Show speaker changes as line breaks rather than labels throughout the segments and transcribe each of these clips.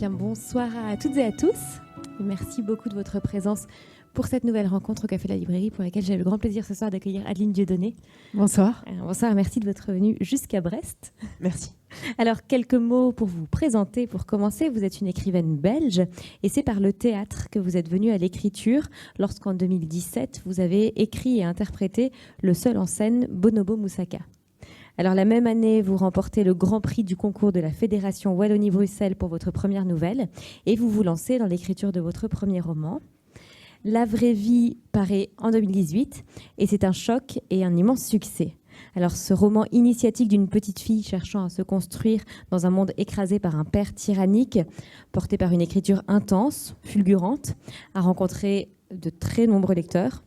Bien, bonsoir à toutes et à tous. Et merci beaucoup de votre présence pour cette nouvelle rencontre au Café de la Librairie pour laquelle j'ai le grand plaisir ce soir d'accueillir Adeline Dieudonné.
Bonsoir.
Bonsoir, merci de votre venue jusqu'à Brest.
Merci.
Alors, quelques mots pour vous présenter. Pour commencer, vous êtes une écrivaine belge et c'est par le théâtre que vous êtes venue à l'écriture lorsqu'en 2017, vous avez écrit et interprété le seul en scène Bonobo Moussaka. Alors, la même année, vous remportez le grand prix du concours de la Fédération Wallonie-Bruxelles pour votre première nouvelle et vous vous lancez dans l'écriture de votre premier roman. La vraie vie paraît en 2018 et c'est un choc et un immense succès. Alors, ce roman initiatique d'une petite fille cherchant à se construire dans un monde écrasé par un père tyrannique, porté par une écriture intense, fulgurante, a rencontré de très nombreux lecteurs,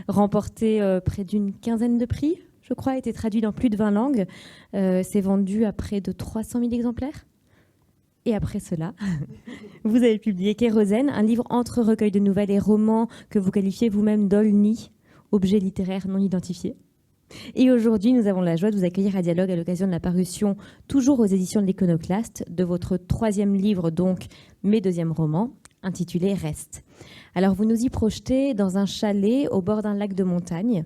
remporté près d'une quinzaine de prix, je crois, a été traduit dans plus de 20 langues, s'est vendu à près de 300 000 exemplaires. Et après cela, vous avez publié Kérosène, un livre entre recueils de nouvelles et romans que vous qualifiez vous-même d'OLNI, objet littéraire non identifié. Et aujourd'hui, nous avons la joie de vous accueillir à Dialogue à l'occasion de la parution, toujours aux éditions de l'Iconoclaste, de votre troisième livre, donc mes deuxièmes romans, intitulé Reste. Alors, vous nous y projetez dans un chalet au bord d'un lac de montagne.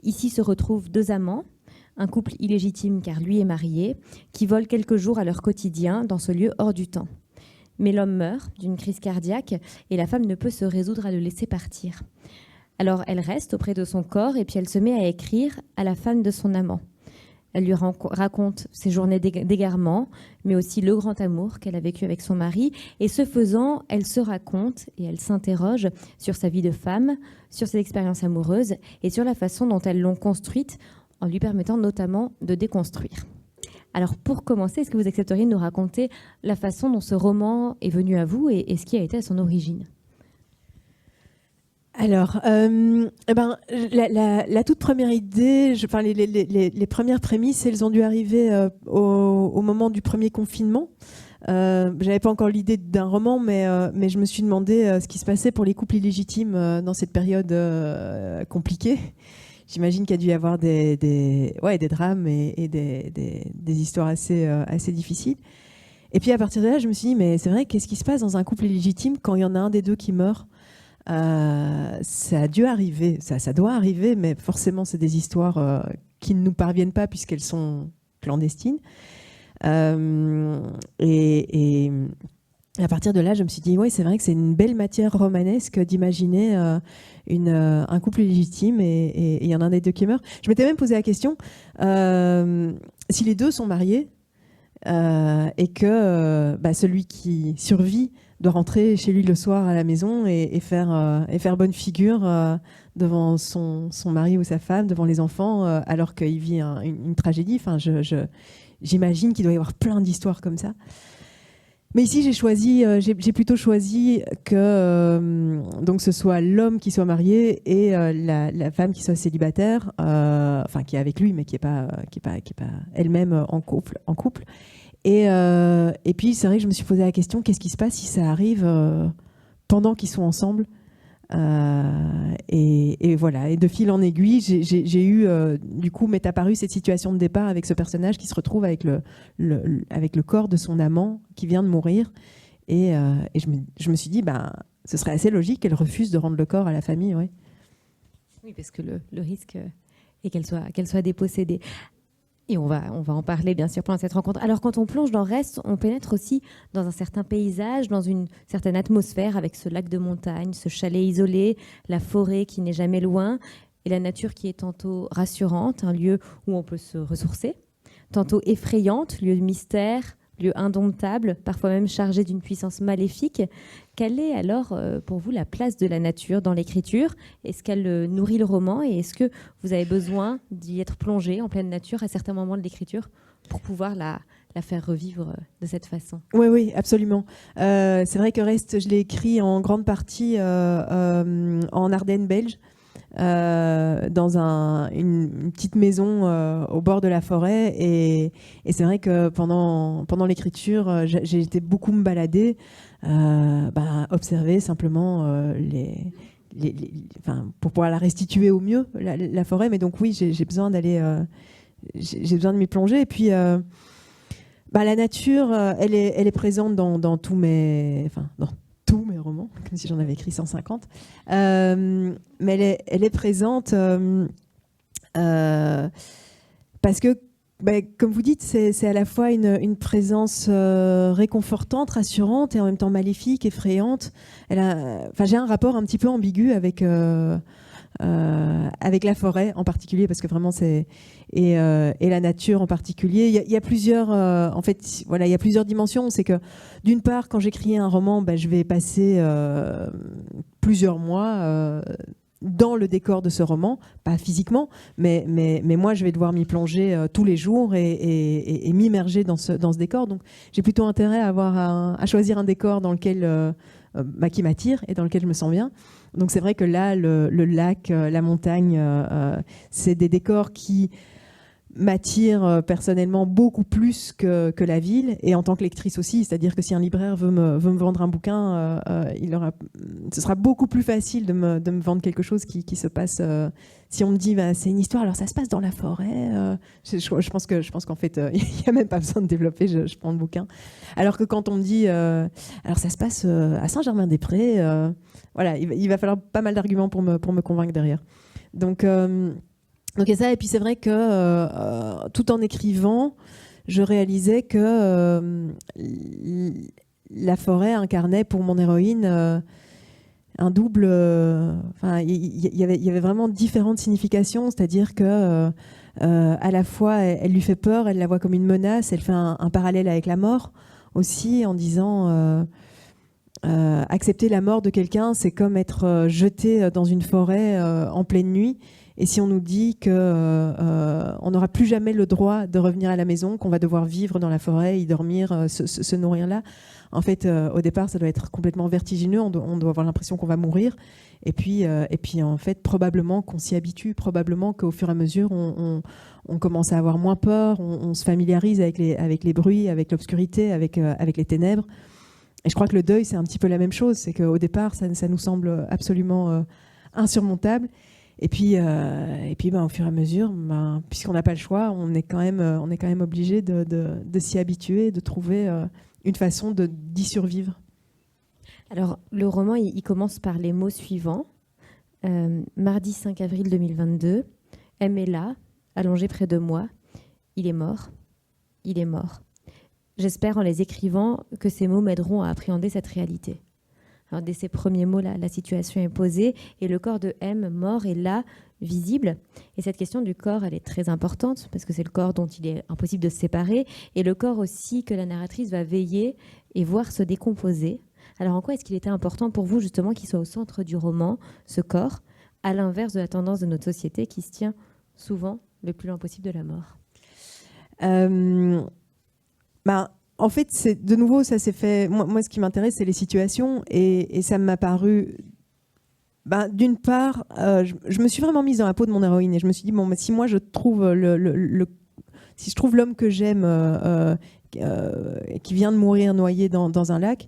Ici se retrouvent deux amants, un couple illégitime car lui est marié, qui volent quelques jours à leur quotidien dans ce lieu hors du temps. Mais l'homme meurt d'une crise cardiaque et la femme ne peut se résoudre à le laisser partir. Alors elle reste auprès de son corps et puis elle se met à écrire à la femme de son amant. Elle lui raconte ses journées d'égarement, mais aussi le grand amour qu'elle a vécu avec son mari. Et ce faisant, elle se raconte et elle s'interroge sur sa vie de femme, sur ses expériences amoureuses et sur la façon dont elles l'ont construite, en lui permettant notamment de déconstruire. Alors pour commencer, est-ce que vous accepteriez de nous raconter la façon dont ce roman est venu à vous et ce qui a été à son origine ?
Alors, la toute première idée, les premières prémices, elles ont dû arriver au moment du premier confinement. J'avais pas encore l'idée d'un roman, mais je me suis demandé ce qui se passait pour les couples illégitimes dans cette période compliquée. J'imagine qu'il y a dû y avoir des drames et des histoires assez difficiles. Et puis à partir de là, je me suis dit, mais c'est vrai, qu'est-ce qui se passe dans un couple illégitime quand il y en a un des deux qui meurt ? Ça a dû arriver, ça doit arriver, mais forcément, c'est des histoires qui ne nous parviennent pas puisqu'elles sont clandestines. Et à partir de là, je me suis dit, oui, c'est vrai que c'est une belle matière romanesque d'imaginer un couple légitime et il y en a un des deux qui meurt. Je m'étais même posé la question, si les deux sont mariés et que celui qui survit doit rentrer chez lui le soir à la maison et faire bonne figure devant son mari ou sa femme, devant les enfants, alors qu'il vit une tragédie. Enfin, j'imagine qu'il doit y avoir plein d'histoires comme ça. Mais ici, j'ai plutôt choisi que donc ce soit l'homme qui soit marié et la femme qui soit célibataire, qui est avec lui, mais qui est pas elle-même en couple. Et puis, c'est vrai que je me suis posé la question, qu'est-ce qui se passe si ça arrive pendant qu'ils sont ensemble ? Et voilà. Et de fil en aiguille, j'ai eu, du coup, m'est apparue cette situation de départ avec ce personnage qui se retrouve avec le corps de son amant qui vient de mourir. Et je me suis dit, ce serait assez logique qu'elle refuse de rendre le corps à la famille. Ouais.
Oui, parce que le risque est qu'elle soit dépossédée. Et on va en parler bien sûr pendant cette rencontre. Alors quand on plonge dans Reste, on pénètre aussi dans un certain paysage, dans une certaine atmosphère avec ce lac de montagne, ce chalet isolé, la forêt qui n'est jamais loin et la nature qui est tantôt rassurante, un lieu où on peut se ressourcer, tantôt effrayante, lieu de mystère, lieu indomptable, parfois même chargé d'une puissance maléfique. Quelle est alors pour vous la place de la nature dans l'écriture ? Est-ce qu'elle nourrit le roman et est-ce que vous avez besoin d'y être plongé en pleine nature à certains moments de l'écriture pour pouvoir la faire revivre de cette façon ?
Oui, absolument. C'est vrai que Reste, je l'ai écrit en grande partie en Ardennes belge. Dans une petite maison au bord de la forêt et c'est vrai que pendant l'écriture j'ai été beaucoup me balader, observer simplement pour pouvoir la restituer au mieux la forêt, mais donc oui j'ai besoin de m'y plonger et puis La nature, elle est présente dans tous mes romans, comme si j'en avais écrit 150. Mais elle est présente parce que, comme vous dites, c'est à la fois une présence réconfortante, rassurante, et en même temps maléfique, effrayante. J'ai un rapport un petit peu ambigu avec la forêt en particulier, parce que vraiment et la nature en particulier. Il y a plusieurs, il y a plusieurs dimensions. C'est que d'une part, quand j'écris un roman, je vais passer plusieurs mois dans le décor de ce roman, pas physiquement, mais moi je vais devoir m'y plonger tous les jours et m'immerger dans ce décor. Donc j'ai plutôt intérêt à choisir un décor dans lequel qui m'attire et dans lequel je me sens bien. Donc c'est vrai que là, le lac, la montagne, c'est des décors qui m'attirent personnellement beaucoup plus que la ville, et en tant que lectrice aussi. C'est-à-dire que si un libraire veut me vendre un bouquin, ce sera beaucoup plus facile de me vendre quelque chose qui se passe. Si on me dit c'est une histoire, alors ça se passe dans la forêt, je pense qu'en fait il n'y a même pas besoin de développer, je prends le bouquin. Alors que quand on me dit alors ça se passe à Saint-Germain-des-Prés, il va falloir pas mal d'arguments pour me convaincre derrière. Donc il y a ça, et puis c'est vrai que tout en écrivant, je réalisais que la forêt incarnait pour mon héroïne un double. Il y avait vraiment différentes significations, c'est-à-dire que à la fois elle lui fait peur, elle la voit comme une menace, elle fait un parallèle avec la mort aussi, en disant accepter la mort de quelqu'un, c'est comme être jeté dans une forêt en pleine nuit. Et si on nous dit qu'on n'aura plus jamais le droit de revenir à la maison, qu'on va devoir vivre dans la forêt, y dormir, se nourrir là, en fait, au départ, ça doit être complètement vertigineux. On doit avoir l'impression qu'on va mourir. Et puis, en fait, probablement qu'on s'y habitue, probablement qu'au fur et à mesure, on commence à avoir moins peur, on se familiarise avec les bruits, avec l'obscurité, avec les ténèbres. Et je crois que le deuil, c'est un petit peu la même chose. C'est qu'au départ, ça nous semble absolument insurmontable. Et puis, au fur et à mesure, puisqu'on n'a pas le choix, on est quand même obligé de s'y habituer, de trouver une façon d'y survivre.
Alors, le roman, il commence par les mots suivants. Mardi 5 avril 2022, M est là, allongé près de moi. Il est mort. Il est mort. J'espère, en les écrivant, que ces mots m'aideront à appréhender cette réalité. Alors, dès ces premiers mots, la situation est posée et le corps de M, mort, est là, visible. Et cette question du corps, elle est très importante parce que c'est le corps dont il est impossible de se séparer, et le corps aussi que la narratrice va veiller et voir se décomposer. Alors, en quoi est-ce qu'il était important pour vous, justement, qu'il soit au centre du roman, ce corps, à l'inverse de la tendance de notre société qui se tient souvent le plus loin possible de la mort?
En fait, de nouveau, ça s'est fait. Moi, ce qui m'intéresse, c'est les situations, et ça m'a paru. D'une part, je me suis vraiment mise dans la peau de mon héroïne, et je me suis dit si moi je trouve si je trouve l'homme que j'aime qui vient de mourir noyé dans un lac,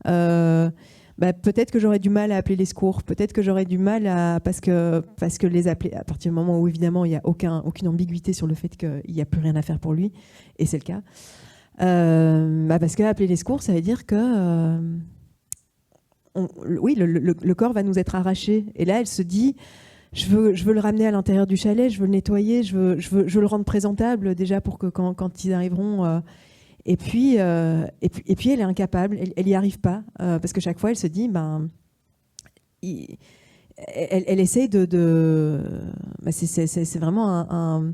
peut-être que j'aurais du mal à appeler les secours, peut-être que j'aurais du mal parce que les appeler à partir du moment où évidemment il n'y a aucune ambiguïté sur le fait qu'il n'y a plus rien à faire pour lui, et c'est le cas. Parce que appeler les secours, ça veut dire que le corps va nous être arraché. Et là, elle se dit, je veux le ramener à l'intérieur du chalet, je veux le nettoyer, je veux le rendre présentable déjà pour que quand ils arriveront. Et puis, elle est incapable, elle n'y arrive pas, parce que chaque fois, elle se dit, elle essaye c'est vraiment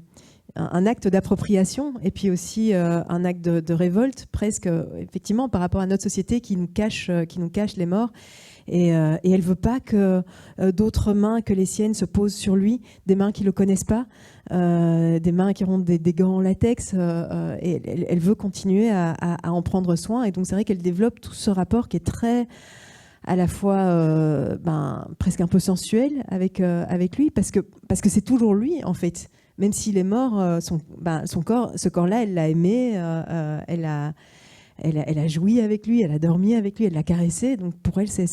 un acte d'appropriation, et puis aussi un acte de révolte, presque, effectivement, par rapport à notre société qui nous cache les morts. Et elle ne veut pas que d'autres mains que les siennes se posent sur lui, des mains qui ne le connaissent pas, des mains qui auront des gants en latex. Et elle veut continuer à en prendre soin. Et donc c'est vrai qu'elle développe tout ce rapport qui est très, à la fois presque un peu sensuel avec lui, parce que c'est toujours lui, en fait. Même s'il est mort, son corps, ce corps-là, elle l'a aimé, elle a joui avec lui, elle a dormi avec lui, elle l'a caressé. Donc pour elle, c'est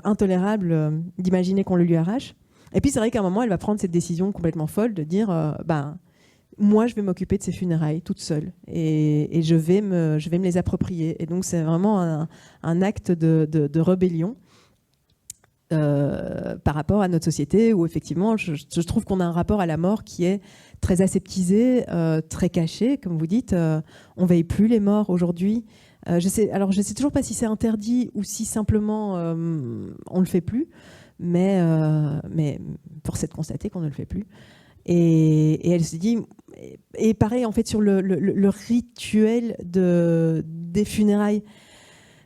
intolérable d'imaginer qu'on le lui arrache. Et puis c'est vrai qu'à un moment, elle va prendre cette décision complètement folle de dire moi, je vais m'occuper de ces funérailles toute seule et je vais me les approprier. Et donc, c'est vraiment un acte de rébellion par rapport à notre société où, effectivement, je trouve qu'on a un rapport à la mort qui est très aseptisé, très caché, comme vous dites. On veille plus les morts aujourd'hui. Je sais toujours pas si c'est interdit ou si simplement on le fait plus, mais force est de constater qu'on ne le fait plus. Et elle se dit, et pareil en fait sur le rituel des funérailles,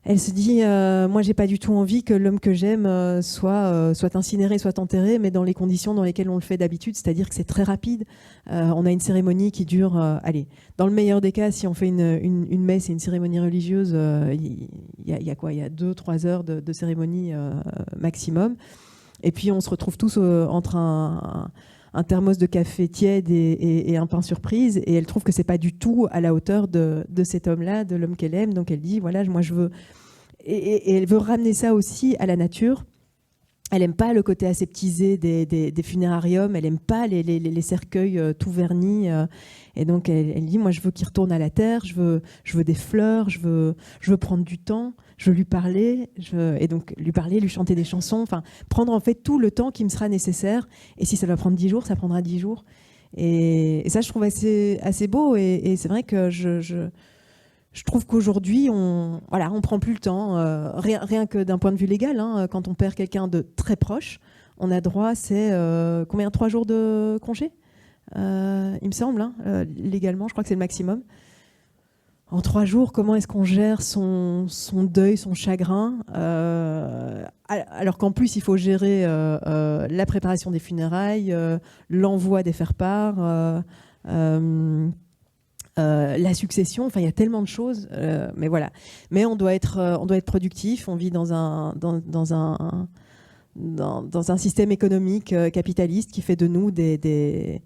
elle se dit, moi j'ai pas du tout envie que l'homme que j'aime soit incinéré, soit enterré, mais dans les conditions dans lesquelles on le fait d'habitude, c'est-à-dire que c'est très rapide. On a une cérémonie qui dure, allez, dans le meilleur des cas, si on fait une messe et une cérémonie religieuse, il y a quoi, il y a 2-3 heures de cérémonie maximum. Et puis on se retrouve tous entre un thermos de café tiède et un pain surprise, et elle trouve que c'est pas du tout à la hauteur de cet homme-là, de l'homme qu'elle aime. Donc elle dit, voilà, moi je veux... Et elle veut ramener ça aussi à la nature. Elle n'aime pas le côté aseptisé des funérariums, elle n'aime pas les cercueils tout vernis. Et donc elle dit, moi je veux qu'il retourne à la terre, je veux des fleurs, je veux prendre du temps, je veux lui parler, et donc lui parler, lui chanter des chansons, enfin prendre en fait tout le temps qui me sera nécessaire. Et si ça doit prendre 10 jours, ça prendra 10 jours. Et ça, je trouve assez beau. Et c'est vrai que je trouve qu'aujourd'hui, on prend plus le temps, rien que d'un point de vue légal. Hein, quand on perd quelqu'un de très proche, on a droit, c'est 3 jours de congé, il me semble, hein, légalement, je crois que c'est le maximum. En 3 jours, comment est-ce qu'on gère son deuil, son chagrin, alors qu'en plus, il faut gérer la préparation des funérailles, l'envoi des faire-part, la succession, enfin il y a tellement de choses, mais voilà. Mais on doit être productif. On vit dans un système économique capitaliste qui fait de nous des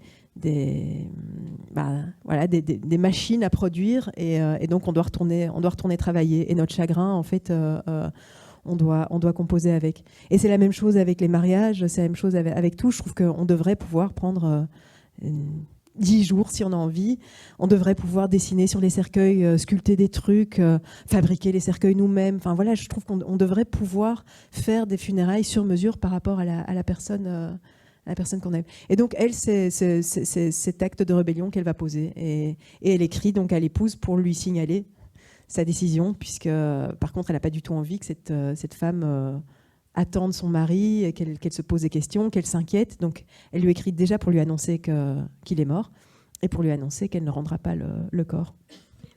machines à produire, et donc on doit retourner travailler. Et notre chagrin, en fait, on doit composer avec. Et c'est la même chose avec les mariages, c'est la même chose avec tout. Je trouve qu'on devrait pouvoir prendre 10 jours si on a envie. On devrait pouvoir dessiner sur les cercueils, sculpter des trucs, fabriquer les cercueils nous-mêmes. Enfin voilà, je trouve qu'on devrait pouvoir faire des funérailles sur mesure par rapport à la personne qu'on aime. Et donc elle, c'est cet acte de rébellion qu'elle va poser. Et elle écrit donc à l'épouse pour lui signaler sa décision, puisque par contre elle n'a pas du tout envie que cette femme attendre son mari, qu'elle se pose des questions, qu'elle s'inquiète. Donc elle lui écrit déjà pour lui annoncer qu'il est mort et pour lui annoncer qu'elle ne rendra pas le corps.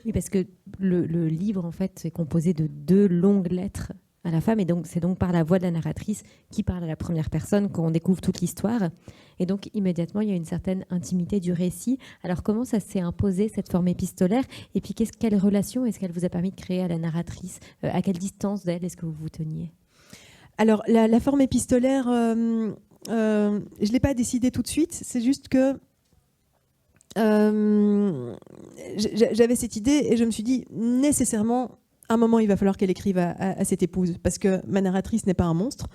Oui, parce que le livre, en fait, est composé de 2 longues lettres à la femme, et donc c'est donc par la voix de la narratrice qui parle à la première personne qu'on découvre toute l'histoire. Et donc immédiatement, il y a une certaine intimité du récit. Alors comment ça s'est imposé, cette forme épistolaire? Et puis quelle relation est-ce qu'elle vous a permis de créer à la narratrice? À quelle distance d'elle est-ce que vous vous teniez?
Alors, la forme épistolaire, je ne l'ai pas décidée tout de suite. C'est juste que j'avais cette idée et je me suis dit, nécessairement, à un moment, il va falloir qu'elle écrive à cette épouse, parce que ma narratrice n'est pas un monstre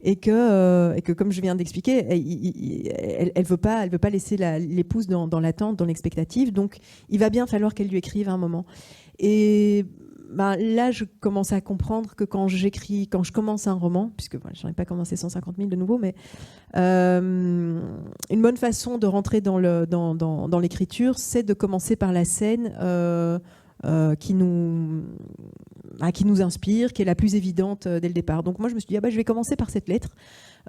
et que comme je viens d'expliquer, elle veut pas laisser l'épouse dans l'attente, dans l'expectative. Donc, il va bien falloir qu'elle lui écrive à un moment. Et là, je commence à comprendre que quand je commence un roman, puisque je n'en ai pas commencé 150 000 de nouveau, mais une bonne façon de rentrer dans l'écriture, c'est de commencer par la scène qui nous inspire, qui est la plus évidente dès le départ. Donc moi, je me suis dit, je vais commencer par cette lettre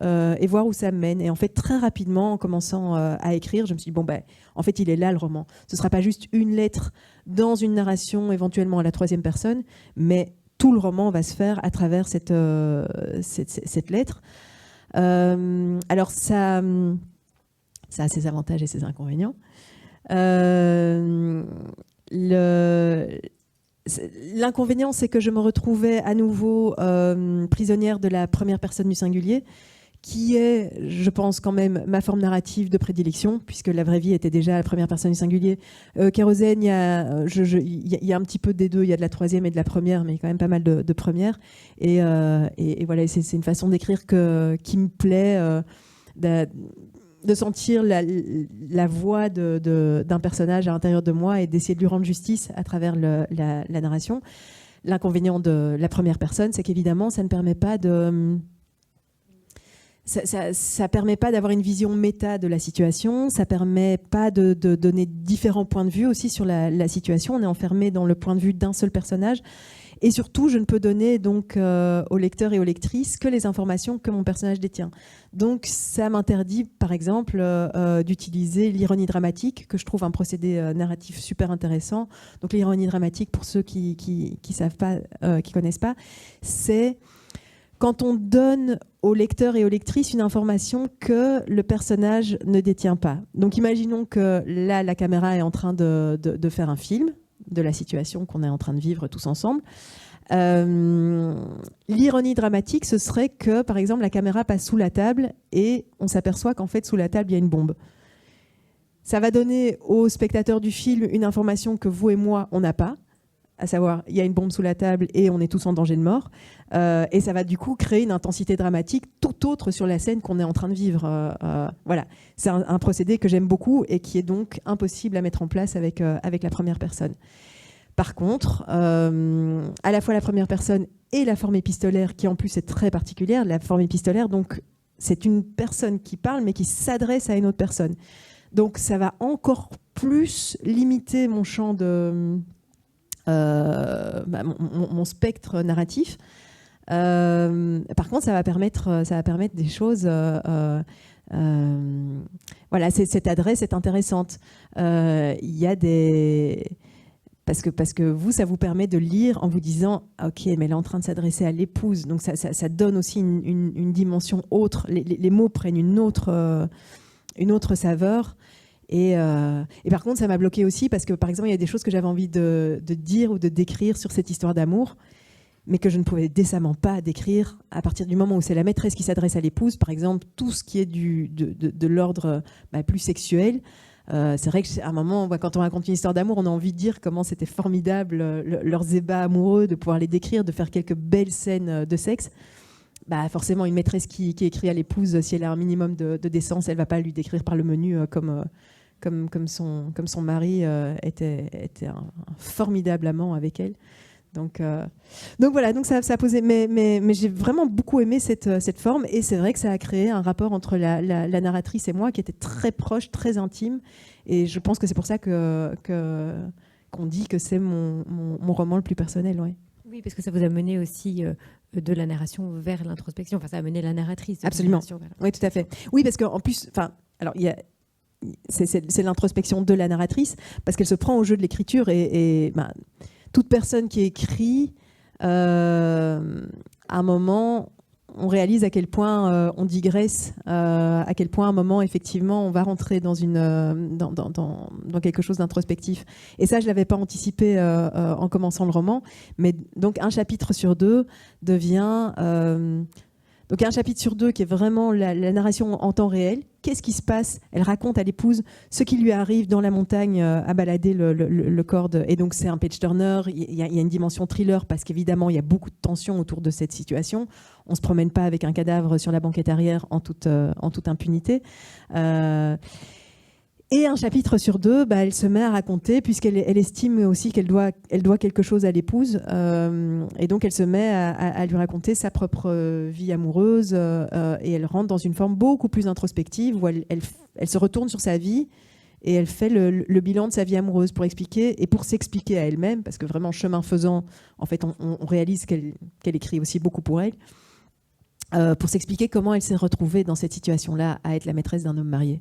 et voir où ça me mène. Et en fait, très rapidement, en commençant à écrire, je me suis dit, en fait, il est là le roman. Ce ne sera pas juste une lettre dans une narration, éventuellement à la 3e personne, mais tout le roman va se faire à travers cette lettre. Alors, ça a ses avantages et ses inconvénients. L'inconvénient, c'est que je me retrouvais à nouveau prisonnière de la première personne du singulier, qui est, je pense, quand même ma forme narrative de prédilection, puisque la vraie vie était déjà la première personne du singulier. Kérosène, il y a un petit peu des deux, il y a de la 3e et de la première, mais il y a quand même pas mal de premières. Et voilà, c'est une façon d'écrire qui me plaît, de sentir la voix d'un personnage à l'intérieur de moi et d'essayer de lui rendre justice à travers la narration. L'inconvénient de la première personne, c'est qu'évidemment, ça ne permet pas de... Ça permet pas d'avoir une vision méta de la situation, ça permet pas de donner différents points de vue aussi sur la situation. On est enfermé dans le point de vue d'un seul personnage. Et surtout, je ne peux donner donc aux lecteurs et aux lectrices que les informations que mon personnage détient. Donc, ça m'interdit, par exemple, d'utiliser l'ironie dramatique, que je trouve un procédé narratif super intéressant. Donc, l'ironie dramatique, pour ceux qui savent pas, qui connaissent pas, c'est quand on donne aux lecteurs et aux lectrices une information que le personnage ne détient pas. Donc, imaginons que là, la caméra est en train de faire un film de la situation qu'on est en train de vivre tous ensemble. L'ironie dramatique, ce serait que, par exemple, la caméra passe sous la table et on s'aperçoit qu'en fait, sous la table, il y a une bombe. Ça va donner aux spectateurs du film une information que vous et moi, on n'a pas, à savoir, il y a une bombe sous la table et on est tous en danger de mort. Et ça va du coup créer une intensité dramatique tout autre sur la scène qu'on est en train de vivre. Voilà, c'est un procédé que j'aime beaucoup et qui est donc impossible à mettre en place avec la première personne. Par contre, à la fois la première personne et la forme épistolaire, qui en plus est très particulière, la forme épistolaire, donc c'est une personne qui parle mais qui s'adresse à une autre personne. Donc ça va encore plus limiter mon champ de... mon spectre narratif. Par contre, ça va permettre des choses. Voilà, cette adresse est intéressante. Il y a des... Parce que vous, ça vous permet de lire en vous disant « Ok, mais elle est en train de s'adresser à l'épouse ». Donc ça donne aussi une dimension autre. Les mots prennent une autre saveur. Et par contre, ça m'a bloqué aussi parce que, par exemple, il y a des choses que j'avais envie de dire ou de décrire sur cette histoire d'amour, mais que je ne pouvais décemment pas décrire à partir du moment où c'est la maîtresse qui s'adresse à l'épouse. Par exemple, tout ce qui est de l'ordre plus sexuel. C'est vrai qu'à un moment, quand on raconte une histoire d'amour, on a envie de dire comment c'était formidable leurs ébats amoureux, de pouvoir les décrire, de faire quelques belles scènes de sexe. Forcément, une maîtresse qui écrit à l'épouse, si elle a un minimum de décence, elle ne va pas lui décrire par le menu comme son mari était un formidable amant avec elle. Donc voilà, donc ça a posé. Mais j'ai vraiment beaucoup aimé cette forme, et c'est vrai que ça a créé un rapport entre la narratrice et moi qui était très proche, très intime, et je pense que c'est pour ça qu'on dit que c'est mon roman le plus personnel. Ouais.
Oui, parce que ça vous a mené aussi de la narration vers l'introspection. Enfin, ça a mené la narratrice.
Absolument. Oui, tout à fait. Oui, parce qu'en plus, alors il y a. C'est l'introspection de la narratrice, parce qu'elle se prend au jeu de l'écriture, et toute personne qui écrit, à un moment, on réalise à quel point on digresse, à quel point à un moment, effectivement, on va rentrer dans quelque chose d'introspectif. Et ça, je ne l'avais pas anticipé en commençant le roman, mais donc un chapitre sur deux devient... Donc il y a un chapitre sur deux qui est vraiment la narration en temps réel. Qu'est-ce qui se passe ? Elle raconte à l'épouse ce qui lui arrive dans la montagne à balader le corps. Et donc c'est un page-turner, il y a une dimension thriller parce qu'évidemment il y a beaucoup de tension autour de cette situation. On ne se promène pas avec un cadavre sur la banquette arrière en toute impunité. Et un chapitre sur deux, elle se met à raconter, puisqu'elle estime aussi qu'elle doit quelque chose à l'épouse. Et donc, elle se met à lui raconter sa propre vie amoureuse. Et elle rentre dans une forme beaucoup plus introspective, où elle se retourne sur sa vie et elle fait le bilan de sa vie amoureuse pour expliquer, et pour s'expliquer à elle-même, parce que vraiment, chemin faisant, en fait, on réalise qu'elle écrit aussi beaucoup pour elle, pour s'expliquer comment elle s'est retrouvée dans cette situation-là, à être la maîtresse d'un homme marié.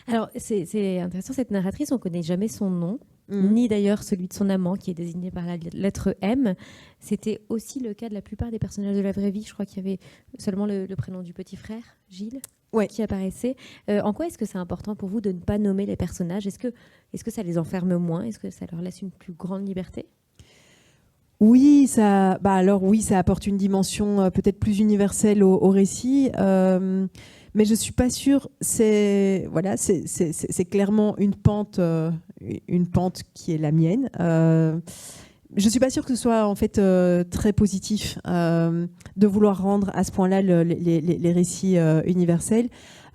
Alors, c'est intéressant, cette narratrice, on ne connaît jamais son nom, ni d'ailleurs celui de son amant, qui est désigné par la lettre M. C'était aussi le cas de la plupart des personnages de la vraie vie. Je crois qu'il y avait seulement le prénom du petit frère, Gilles, qui apparaissait. En quoi est-ce que c'est important pour vous de ne pas nommer les personnages ? Est-ce que ça les enferme moins ? Est-ce que ça leur laisse une plus grande liberté ?
Oui, ça apporte une dimension peut-être plus universelle au récit. Mais je ne suis pas sûre. C'est clairement une pente qui est la mienne. je suis pas sûre que ce soit en fait très positif de vouloir rendre à ce point-là les récits universels.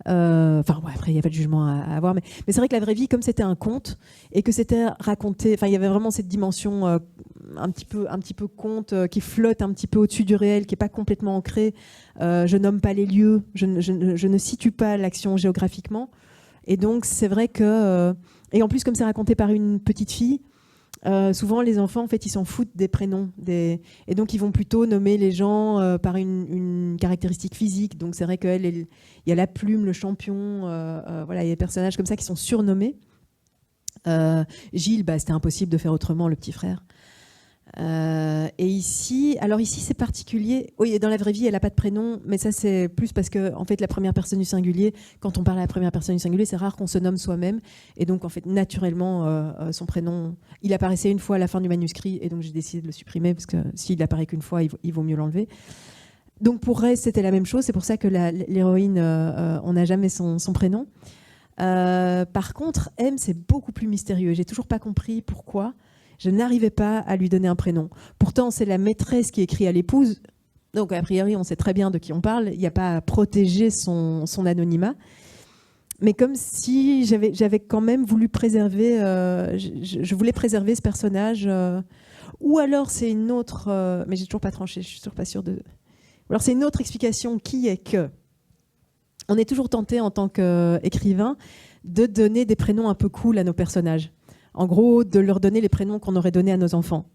Enfin, ouais, après, il n'y a pas de jugement à avoir, mais c'est vrai que la vraie vie, comme c'était un conte et que c'était raconté, enfin, il y avait vraiment cette dimension un petit peu conte qui flotte un petit peu au-dessus du réel, qui est pas complètement ancrée. Je nomme pas les lieux, je ne situe pas l'action géographiquement, et donc c'est vrai que et en plus, comme c'est raconté par une petite fille. Souvent, les enfants, en fait, ils s'en foutent des prénoms, et donc ils vont plutôt nommer les gens par une caractéristique physique. Donc c'est vrai qu'il y a la plume, le champion, voilà, il y a des personnages comme ça qui sont surnommés. Gilles, c'était impossible de faire autrement, le petit frère. Et ici c'est particulier. Oui, dans la vraie vie, elle n'a pas de prénom, mais ça c'est plus parce que en fait la première personne du singulier, quand on parle à la première personne du singulier, c'est rare qu'on se nomme soi-même, et donc en fait naturellement son prénom, il apparaissait une fois à la fin du manuscrit, et donc j'ai décidé de le supprimer parce que s'il apparaît qu'une fois, il vaut mieux l'enlever. Donc pour Ray, c'était la même chose. C'est pour ça que l'héroïne, on n'a jamais son prénom. Par contre, M, c'est beaucoup plus mystérieux. J'ai toujours pas compris pourquoi. Je n'arrivais pas à lui donner un prénom. Pourtant, c'est la maîtresse qui écrit à l'épouse. Donc, a priori, on sait très bien de qui on parle. Il n'y a pas à protéger son anonymat. Mais comme si j'avais quand même voulu préserver... je voulais préserver ce personnage. Ou alors, c'est une autre... mais j'ai toujours pas tranché, je suis toujours pas sûre de... Ou alors, c'est une autre explication qui est que... On est toujours tenté, en tant qu'écrivain, de donner des prénoms un peu cool à nos personnages. En gros, de leur donner les prénoms qu'on aurait donnés à nos enfants.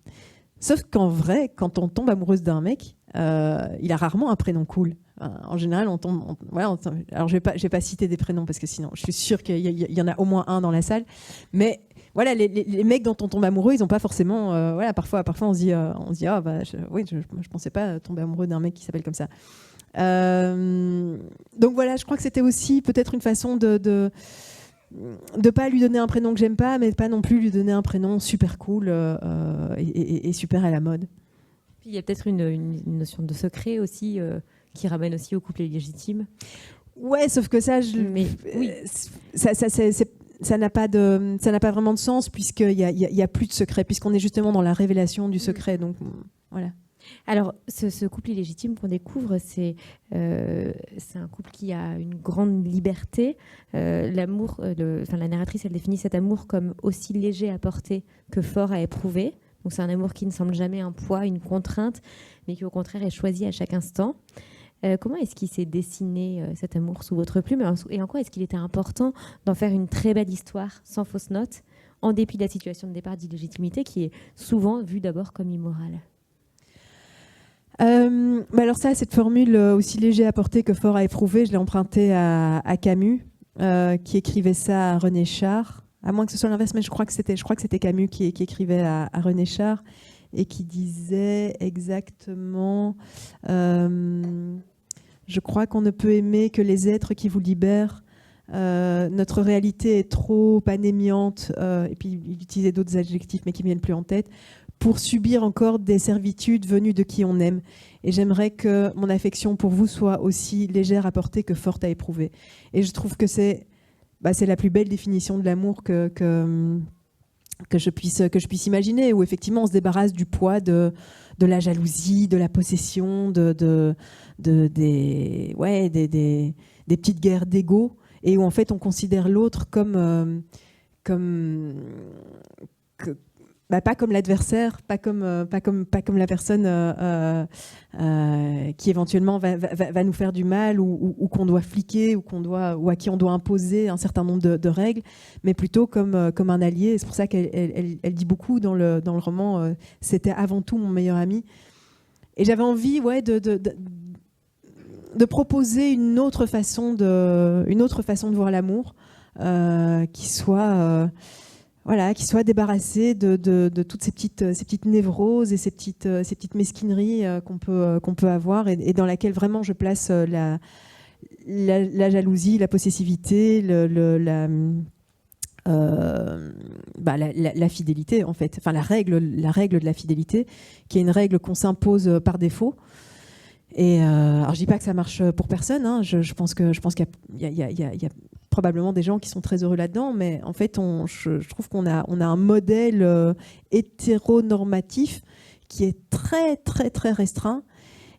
Sauf qu'en vrai, quand on tombe amoureuse d'un mec, il a rarement un prénom cool. En général, on tombe... alors, je vais pas citer des prénoms, parce que sinon, je suis sûre qu'il y en a au moins un dans la salle. Mais voilà, les mecs dont on tombe amoureux, ils n'ont pas forcément... voilà, parfois, on se dit, ah, bah, je pensais pas tomber amoureux d'un mec qui s'appelle comme ça. Donc voilà, je crois que c'était aussi peut-être une façon de pas lui donner un prénom que j'aime pas, mais pas non plus lui donner un prénom super cool et super à la mode.
Puis il y a peut-être une notion de secret aussi qui ramène aussi au couple illégitime.
Ouais, sauf que ça,
mais oui.
Ça n'a pas vraiment de sens, puisqu'il y a plus de secret, puisqu'on est justement dans la révélation du secret. Donc voilà.
Alors, ce couple illégitime qu'on découvre, c'est un couple qui a une grande liberté. L'amour, la narratrice, elle définit cet amour comme aussi léger à porter que fort à éprouver. Donc, c'est un amour qui ne semble jamais un poids, une contrainte, mais qui au contraire est choisi à chaque instant. Comment est-ce qu'il s'est dessiné cet amour sous votre plume, et en quoi est-ce qu'il était important d'en faire une très belle histoire, sans fausse note, en dépit de la situation de départ d'illégitimité qui est souvent vue d'abord comme immorale?
Alors ça, cette formule aussi léger à porter que fort à éprouver, je l'ai empruntée à Camus, qui écrivait ça à René Char. À moins que ce soit l'inverse, mais je crois que c'était Camus qui écrivait à René Char et qui disait exactement je crois qu'on ne peut aimer que les êtres qui vous libèrent. Notre réalité est trop anémiante, et puis il utilisait d'autres adjectifs mais qui ne viennent plus en tête, pour subir encore des servitudes venues de qui on aime. Et j'aimerais que mon affection pour vous soit aussi légère à porter que forte à éprouver. Et je trouve que c'est la plus belle définition de l'amour que je puisse imaginer, où effectivement on se débarrasse du poids de la jalousie, de la possession, des petites guerres d'ego, et où en fait on considère l'autre pas comme l'adversaire, pas comme la personne qui éventuellement va nous faire du mal, ou qu'on doit fliquer, ou à qui on doit imposer un certain nombre de règles, mais plutôt comme un allié. C'est pour ça qu'elle dit beaucoup dans le roman, c'était avant tout mon meilleur ami. Et j'avais envie de proposer une autre façon de voir l'amour, qui soit débarrassée de toutes ces petites névroses et ces petites mesquineries qu'on peut avoir, et dans laquelle vraiment je place la jalousie, la possessivité, la fidélité, en fait. Enfin, la règle de la fidélité, qui est une règle qu'on s'impose par défaut. Et alors, je dis pas que ça marche pour personne, hein. Je pense qu'il y a probablement des gens qui sont très heureux là-dedans, mais en fait, je trouve qu'on a un modèle hétéronormatif qui est très, très, très restreint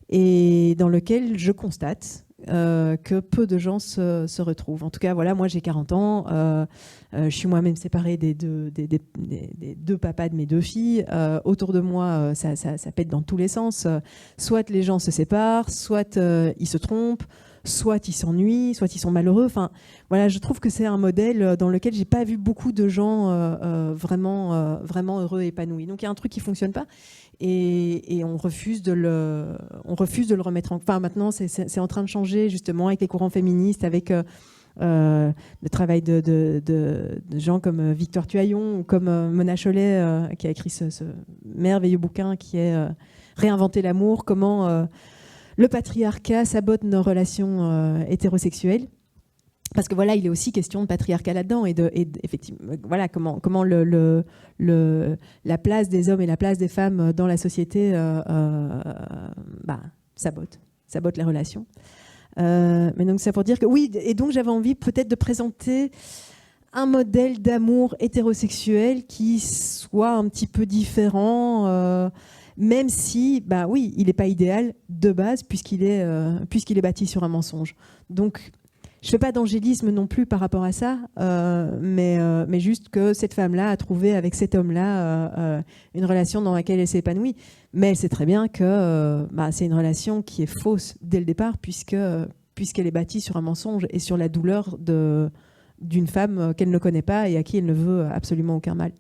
et dans lequel je constate que peu de gens se retrouvent. En tout cas, voilà, moi j'ai 40 ans, je suis moi-même séparée des deux papas de mes 2 filles. Autour de moi, ça pète dans tous les sens. Soit les gens se séparent, soit ils se trompent, soit ils s'ennuient, soit ils sont malheureux. Enfin, voilà, je trouve que c'est un modèle dans lequel j'ai pas vu beaucoup de gens vraiment heureux et épanouis. Donc il y a un truc qui fonctionne pas et on refuse de le remettre en. Enfin, maintenant, c'est en train de changer justement avec les courants féministes, avec le travail de gens comme Victoire Tuaillon ou comme Mona Chollet qui a écrit ce merveilleux bouquin qui est Réinventer l'amour, comment le patriarcat sabote nos relations hétérosexuelles. Parce que voilà, il est aussi question de patriarcat là-dedans et effectivement, voilà comment la place des hommes et la place des femmes dans la société sabote les relations. Mais donc ça pour dire que oui, et donc j'avais envie peut-être de présenter un modèle d'amour hétérosexuel qui soit un petit peu différent. Même si, oui, il n'est pas idéal de base puisqu'il est bâti sur un mensonge. Donc, je ne fais pas d'angélisme non plus par rapport à ça, mais juste que cette femme-là a trouvé avec cet homme-là une relation dans laquelle elle s'est épanouie. Mais elle sait très bien que c'est une relation qui est fausse dès le départ puisqu'elle est bâtie sur un mensonge et sur la douleur d'une femme qu'elle ne connaît pas et à qui elle ne veut absolument aucun mal.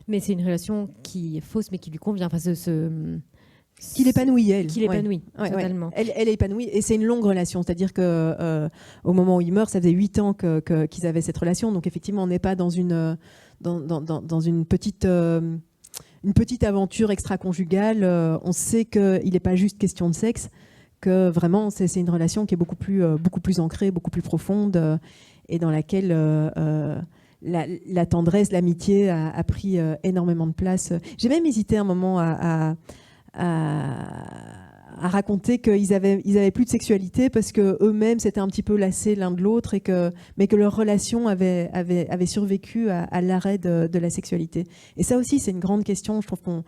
Mais c'est une relation qui est fausse, mais qui lui convient. Enfin,
qui l'épanouit, elle.
Qui l'épanouit, totalement.
Elle est épanouie, et c'est une longue relation. C'est-à-dire qu'au moment où il meurt, ça faisait 8 ans qu'ils avaient cette relation. Donc, effectivement, on n'est pas dans une petite aventure extra-conjugale. On sait qu'il n'est pas juste question de sexe, que vraiment, c'est une relation qui est beaucoup plus ancrée, beaucoup plus profonde, et dans laquelle... la tendresse, l'amitié a pris énormément de place. J'ai même hésité un moment à raconter qu'ils avaient plus de sexualité parce qu'eux-mêmes s'étaient un petit peu lassés l'un de l'autre, mais que leur relation avait survécu à l'arrêt de la sexualité. Et ça aussi, c'est une grande question. Je trouve qu'on...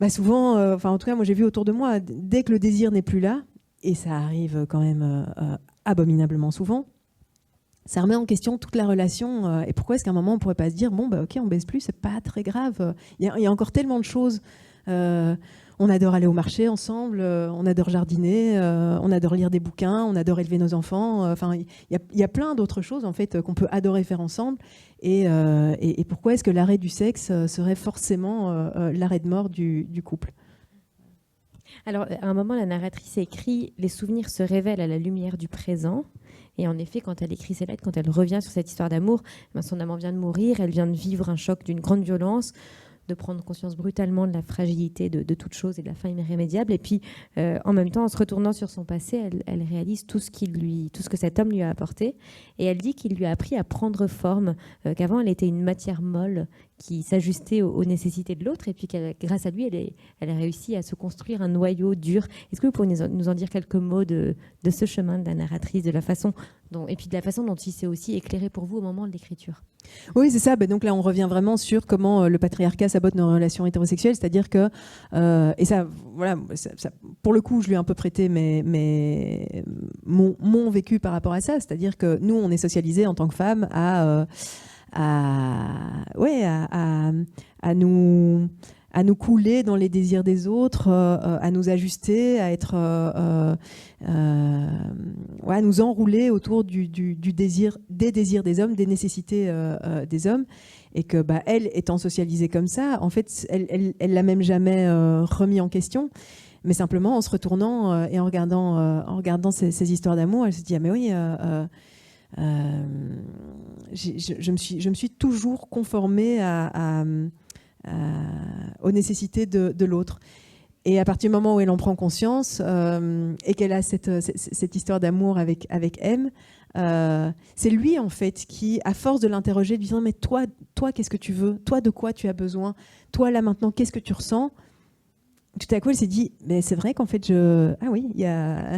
souvent, en tout cas, moi j'ai vu autour de moi, dès que le désir n'est plus là, et ça arrive quand même abominablement souvent, ça remet en question toute la relation. Et pourquoi est-ce qu'à un moment, on ne pourrait pas se dire, ok, on baise plus, c'est pas très grave. Il y a encore tellement de choses. On adore aller au marché ensemble, on adore jardiner, on adore lire des bouquins, on adore élever nos enfants. Il y a plein d'autres choses en fait qu'on peut adorer faire ensemble. Et pourquoi est-ce que l'arrêt du sexe serait forcément l'arrêt de mort du couple ?
Alors, à un moment, la narratrice écrit « Les souvenirs se révèlent à la lumière du présent ». Et en effet, quand elle écrit ses lettres, quand elle revient sur cette histoire d'amour, son amant vient de mourir, elle vient de vivre un choc d'une grande violence, de prendre conscience brutalement de la fragilité de toute chose et de la fin irrémédiable. Et puis, en même temps, en se retournant sur son passé, elle réalise tout ce que cet homme lui a apporté. Et elle dit qu'il lui a appris à prendre forme, qu'avant, elle était une matière molle qui s'ajustait aux nécessités de l'autre. Et puis, grâce à lui, elle a réussi à se construire un noyau dur. Est-ce que vous pourriez nous en dire quelques mots de ce chemin de la narratrice, de la façon dont il s'est aussi éclairé pour vous au moment de l'écriture ?
Oui, c'est ça. Donc là, on revient vraiment sur comment le patriarcat sabote nos relations hétérosexuelles. C'est-à-dire que, et ça, voilà, ça, pour le coup, je lui ai un peu prêté mon vécu par rapport à ça. C'est-à-dire que nous, on est socialisés en tant que femmes à nous couler dans les désirs des autres, à nous ajuster, à être, à nous enrouler autour du désir, des désirs des hommes, des nécessités des hommes, et que elle, étant socialisée comme ça, en fait, elle l'a même jamais remis en question. Mais simplement en se retournant et en regardant ces histoires d'amour, elle se dit ah mais oui. Je me suis toujours conformée aux nécessités de l'autre. Et à partir du moment où elle en prend conscience et qu'elle a cette histoire d'amour avec M, c'est lui en fait qui, à force de l'interroger, lui dit mais toi qu'est-ce que tu veux ? Toi de quoi tu as besoin ? Toi là maintenant qu'est-ce que tu ressens ? Tout à coup elle s'est dit mais c'est vrai qu'en fait ah oui il y a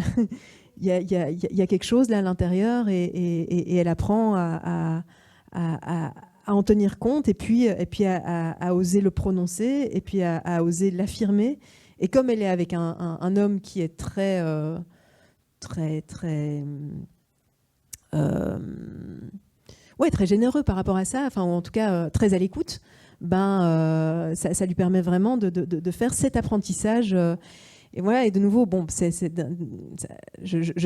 y a quelque chose là à l'intérieur et elle apprend à en tenir compte et puis à oser le prononcer et puis à oser l'affirmer. Et comme elle est avec un homme qui est très généreux par rapport à ça, enfin, ou en tout cas très à l'écoute, ça lui permet vraiment de faire cet apprentissage. Et voilà, et de nouveau, bon, je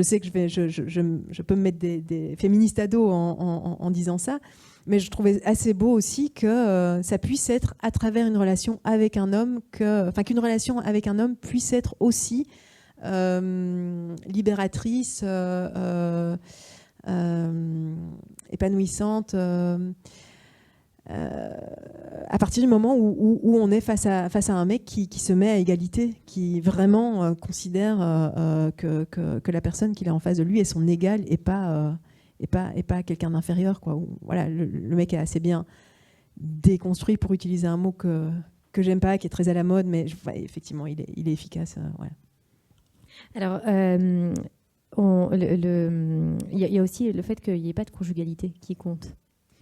sais que je peux me mettre des féministes à dos en disant ça, mais je trouvais assez beau aussi que ça puisse être à travers une relation avec un homme, qu'une relation avec un homme puisse être aussi libératrice, épanouissante, à partir du moment où on est face à un mec qui se met à égalité, qui vraiment considère que la personne qu'il a en face de lui est son égal et pas quelqu'un d'inférieur, quoi. Voilà, le mec est assez bien déconstruit, pour utiliser un mot que j'aime pas, qui est très à la mode, mais effectivement, il est efficace. Voilà.
Alors, il y a aussi le fait qu'il n'y ait pas de conjugalité qui compte.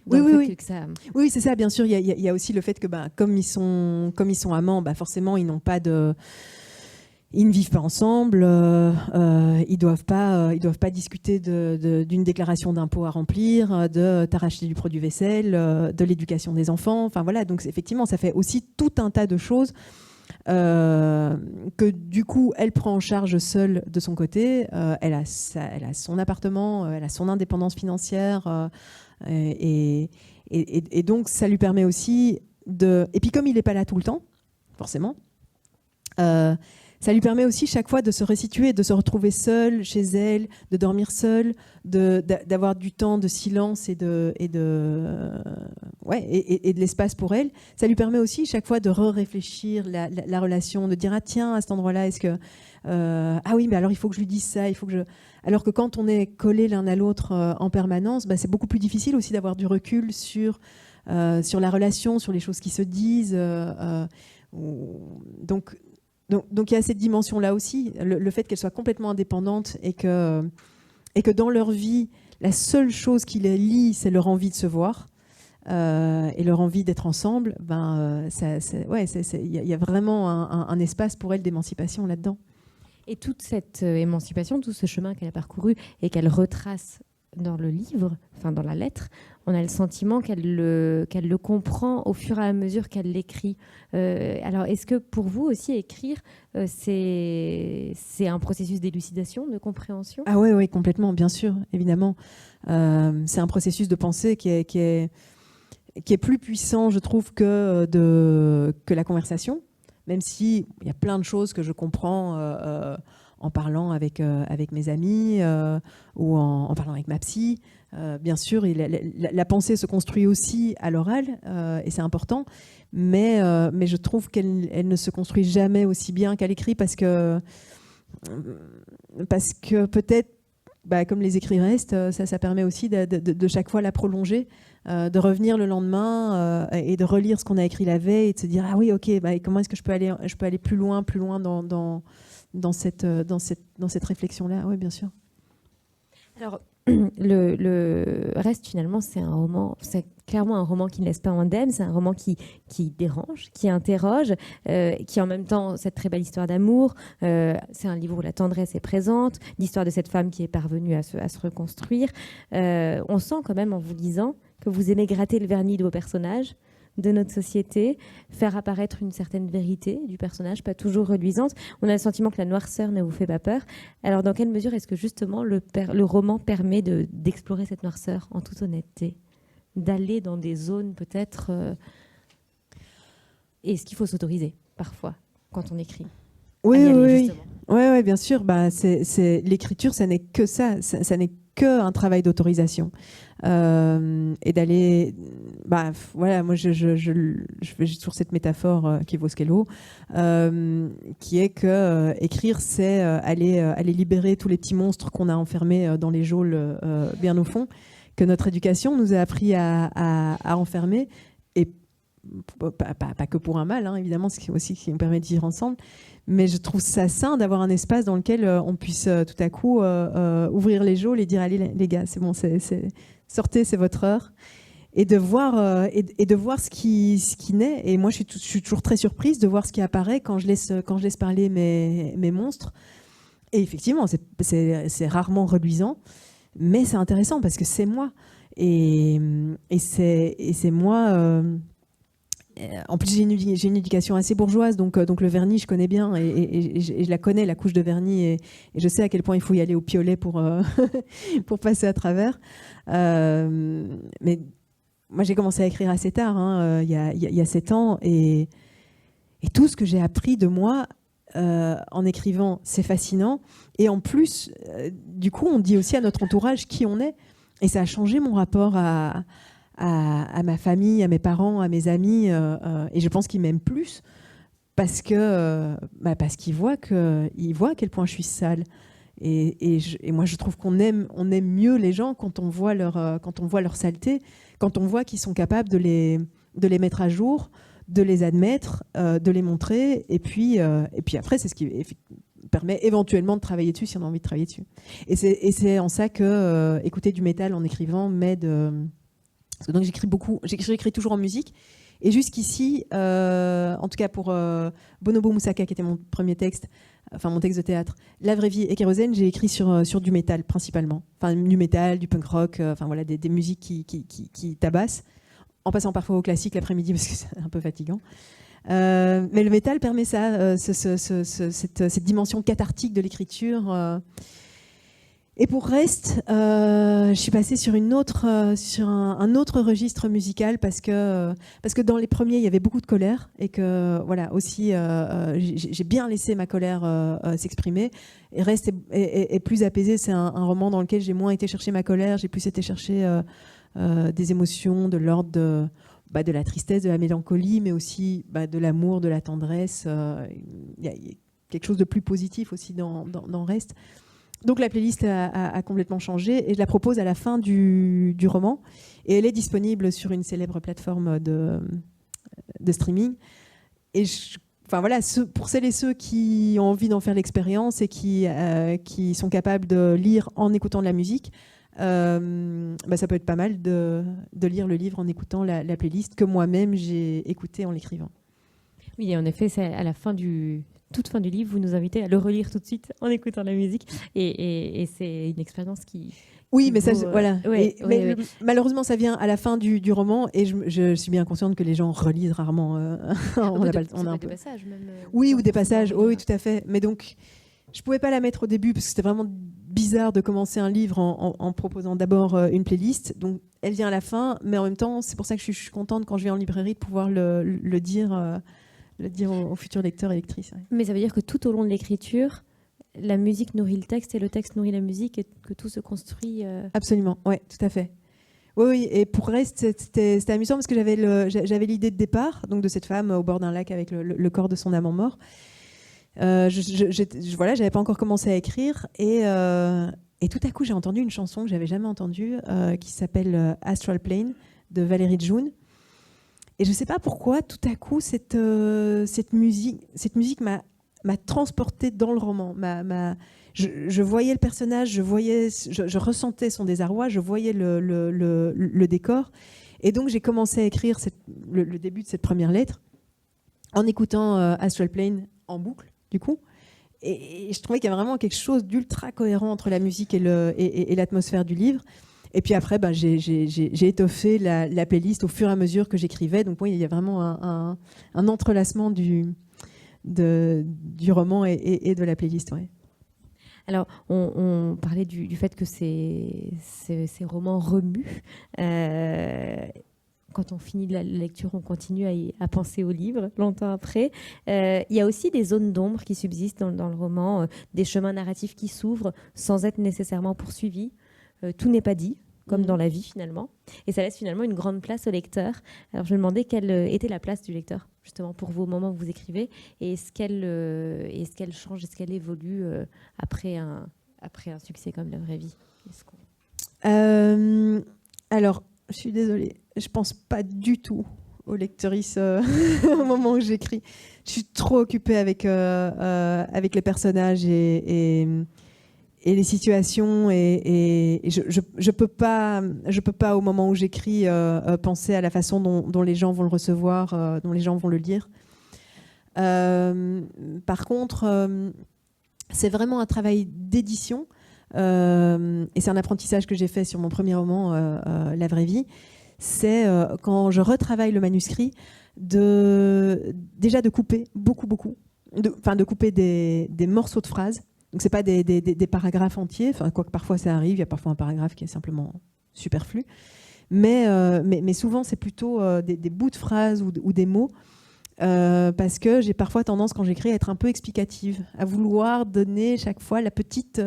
Oui, c'est ça, bien sûr. Il y a aussi le fait que comme ils sont amants, forcément, ils ne vivent pas ensemble, ils doivent pas discuter d'une déclaration d'impôt à remplir, de t'arracher du produit vaisselle, de l'éducation des enfants. Enfin voilà, donc effectivement, ça fait aussi tout un tas de choses que du coup, elle prend en charge seule de son côté. Elle a son appartement, elle a son indépendance financière. Et donc, ça lui permet aussi de... Et puis, comme il n'est pas là tout le temps, forcément, ça lui permet aussi chaque fois de se resituer, de se retrouver seule chez elle, de dormir seule, d'avoir du temps de silence et de l'espace pour elle. Ça lui permet aussi chaque fois de réfléchir la relation, de dire « Ah tiens, à cet endroit-là, est-ce que... ah oui, mais alors il faut que je lui dise ça, il faut que je... » Alors que quand on est collés l'un à l'autre en permanence, c'est beaucoup plus difficile aussi d'avoir du recul sur la relation, sur les choses qui se disent. Donc il y a cette dimension-là aussi, le fait qu'elle soit complètement indépendante et que dans leur vie, la seule chose qui les lie, c'est leur envie de se voir et leur envie d'être ensemble. Il y a vraiment un espace pour elle d'émancipation là-dedans.
Et toute cette émancipation, tout ce chemin qu'elle a parcouru et qu'elle retrace dans le livre, enfin dans la lettre, on a le sentiment qu'elle le comprend au fur et à mesure qu'elle l'écrit. Alors, est-ce que pour vous aussi, écrire, c'est un processus d'élucidation, de compréhension ?
Ah oui, complètement, bien sûr, évidemment. C'est un processus de pensée qui est plus puissant, je trouve, que la conversation. Même s'il y a plein de choses que je comprends en parlant avec mes amis ou en parlant avec ma psy. Bien sûr, la pensée se construit aussi à l'oral et c'est important. Mais je trouve qu'elle ne se construit jamais aussi bien qu'à l'écrit parce que peut-être, comme les écrits restent, ça permet aussi de chaque fois la prolonger. De revenir le lendemain et de relire ce qu'on a écrit la veille et de se dire ah oui ok comment est-ce que je peux aller plus loin dans cette réflexion là. Oui, bien sûr.
Alors le reste finalement c'est un roman, c'est clairement un roman qui ne laisse pas indemne, c'est un roman qui dérange, qui interroge, qui en même temps cette très belle histoire d'amour, c'est un livre où la tendresse est présente, l'histoire de cette femme qui est parvenue à se reconstruire. On sent quand même en vous lisant que vous aimez gratter le vernis de vos personnages, de notre société, faire apparaître une certaine vérité du personnage, pas toujours reluisante. On a le sentiment que la noirceur ne vous fait pas peur. Alors, dans quelle mesure est-ce que justement le roman permet d'explorer cette noirceur en toute honnêteté, d'aller dans des zones peut-être... Est-ce qu'il faut s'autoriser parfois quand on écrit ?
Oui, bien sûr. L'écriture, ça n'est que ça. Ça n'est qu'un travail d'autorisation. Et d'aller... voilà, moi, je fais toujours cette métaphore qui vaut ce qu'elle vaut, qui est que écrire, c'est aller libérer tous les petits monstres qu'on a enfermés dans les geôles bien au fond, que notre éducation nous a appris à enfermer. Et pas que pour un mal, hein, évidemment, c'est aussi ce qui nous permet de vivre ensemble. Mais je trouve ça sain d'avoir un espace dans lequel on puisse tout à coup ouvrir les geôles et dire allez les gars, c'est bon, sortez, c'est votre heure. Et de voir, et de voir ce qui naît. Et moi, je suis toujours très surprise de voir ce qui apparaît quand je laisse parler mes monstres. Et effectivement, c'est rarement reluisant, mais c'est intéressant parce que c'est moi. Et c'est moi. En plus, j'ai une éducation assez bourgeoise, donc le vernis, je connais bien et je la connais, la couche de vernis, et je sais à quel point il faut y aller au piolet pour passer à travers. Mais moi, j'ai commencé à écrire assez tard, hein, il y a 7 ans, et tout ce que j'ai appris de moi en écrivant, c'est fascinant. Et en plus, du coup, on dit aussi à notre entourage qui on est, et ça a changé mon rapport à ma famille, à mes parents, à mes amis, et je pense qu'ils m'aiment plus parce qu'ils voient à quel point je suis sale. Et moi, je trouve qu'on aime mieux les gens quand on voit leur saleté, quand on voit qu'ils sont capables de les mettre à jour, de les admettre, de les montrer. Et puis après, c'est ce qui permet éventuellement de travailler dessus si on a envie de travailler dessus. Et c'est en ça que écouter du métal en écrivant m'aide. Donc j'écris toujours en musique. Et jusqu'ici, en tout cas pour Bonobo Moussaka, qui était mon premier texte, enfin mon texte de théâtre, La vraie vie et Kérosène, j'ai écrit sur du métal principalement. Enfin du métal, du punk rock, enfin voilà, des musiques qui tabassent, en passant parfois au classique l'après-midi parce que c'est un peu fatigant. Mais le métal permet ça, cette dimension cathartique de l'écriture. Et pour Reste, je suis passée sur un autre registre musical parce que dans les premiers, il y avait beaucoup de colère et que voilà aussi, j'ai bien laissé ma colère s'exprimer. Et Reste est plus apaisé. C'est un roman dans lequel j'ai moins été chercher ma colère, j'ai plus été chercher des émotions de l'ordre de la tristesse, de la mélancolie, mais aussi de l'amour, de la tendresse. Il y a quelque chose de plus positif aussi dans Reste. Donc la playlist a complètement changé et je la propose à la fin du roman. Et elle est disponible sur une célèbre plateforme de streaming. Et enfin voilà, pour celles et ceux qui ont envie d'en faire l'expérience et qui sont capables de lire en écoutant de la musique, ça peut être pas mal de lire le livre en écoutant la playlist que moi-même j'ai écoutée en l'écrivant.
Oui, en effet, c'est à la toute fin du livre, vous nous invitez à le relire tout de suite en écoutant la musique. Et c'est une expérience qui...
Oui, mais ça, voilà.
Ouais, ouais.
Malheureusement, ça vient à la fin du roman, et je suis bien consciente que les gens relisent rarement. On a un peu...
des passages même.
Oui, ou des passages. Oui, tout à fait. Mais donc, je pouvais pas la mettre au début parce que c'était vraiment bizarre de commencer un livre en proposant d'abord une playlist. Donc, elle vient à la fin, mais en même temps, c'est pour ça que je suis contente quand je vais en librairie de pouvoir le dire aux futurs lecteurs et lectrices. Ouais.
Mais ça veut dire que tout au long de l'écriture, la musique nourrit le texte et le texte nourrit la musique et que tout se construit.
Absolument, oui, tout à fait. Oui, et pour Reste, c'était amusant parce que j'avais l'idée de départ, donc de cette femme au bord d'un lac avec le corps de son amant mort. J'avais pas encore commencé à écrire et tout à coup j'ai entendu une chanson que j'avais jamais entendue qui s'appelle Astral Plane de Valérie June. Et je ne sais pas pourquoi, tout à coup, cette musique m'a transportée dans le roman. Je voyais le personnage, je ressentais son désarroi, je voyais le décor. Et donc, j'ai commencé à écrire le début de cette première lettre en écoutant Astral Plane en boucle, du coup. Et je trouvais qu'il y avait vraiment quelque chose d'ultra cohérent entre la musique et l'atmosphère du livre. Et puis après, j'ai étoffé la playlist au fur et à mesure que j'écrivais. Donc oui, il y a vraiment un entrelacement du roman et de la playlist. Ouais.
Alors, on parlait du fait que ces romans remuent. Quand on finit la lecture, on continue à penser au livre longtemps après. Il y a aussi des zones d'ombre qui subsistent dans le roman, des chemins narratifs qui s'ouvrent sans être nécessairement poursuivis. Tout n'est pas dit, comme dans la vie finalement. Et ça laisse finalement une grande place au lecteur. Alors je me demandais quelle était la place du lecteur, justement, pour vous au moment où vous écrivez. Et est-ce qu'elle change, est-ce qu'elle évolue après un succès comme La vraie vie ?
Alors, je suis désolée, je pense pas du tout aux lectrices au moment où j'écris. Je suis trop occupée avec les personnages et les situations et je peux pas au moment où j'écris penser à la façon dont les gens vont le recevoir, dont les gens vont le lire. Par contre, c'est vraiment un travail d'édition et c'est un apprentissage que j'ai fait sur mon premier roman, La vraie vie. C'est quand je retravaille le manuscrit, déjà de couper beaucoup, de couper des morceaux de phrases. Donc, ce n'est pas des paragraphes entiers, quoique parfois ça arrive, il y a parfois un paragraphe qui est simplement superflu. Mais souvent, c'est plutôt des bouts de phrases ou des mots, parce que j'ai parfois tendance, quand j'écris, à être un peu explicative, à vouloir donner chaque fois la petite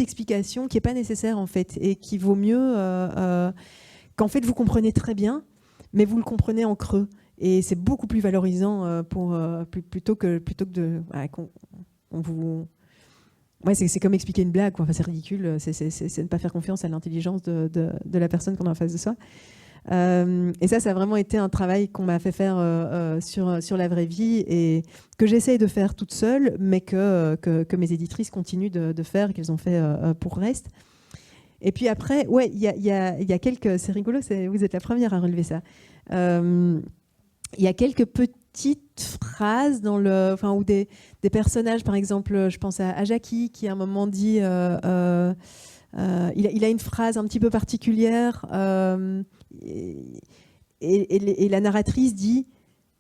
explication qui n'est pas nécessaire, en fait, et qui vaut mieux qu'en fait, vous comprenez très bien, mais vous le comprenez en creux. Et c'est beaucoup plus valorisant plutôt que de... on vous... Ouais, c'est comme expliquer une blague, quoi. Enfin, c'est ridicule, c'est ne pas faire confiance à l'intelligence de la personne qu'on a en face de soi. Et ça a vraiment été un travail qu'on m'a fait faire sur La vraie vie et que j'essaye de faire toute seule, mais que mes éditrices continuent de faire, qu'elles ont fait pour Reste. Et puis après, ouais, il y a quelques... C'est rigolo, vous êtes la première à relever ça. Il y a quelques petites phrases ou des personnages, par exemple, je pense à Jackie, qui à un moment dit... il a une phrase un petit peu particulière et la narratrice dit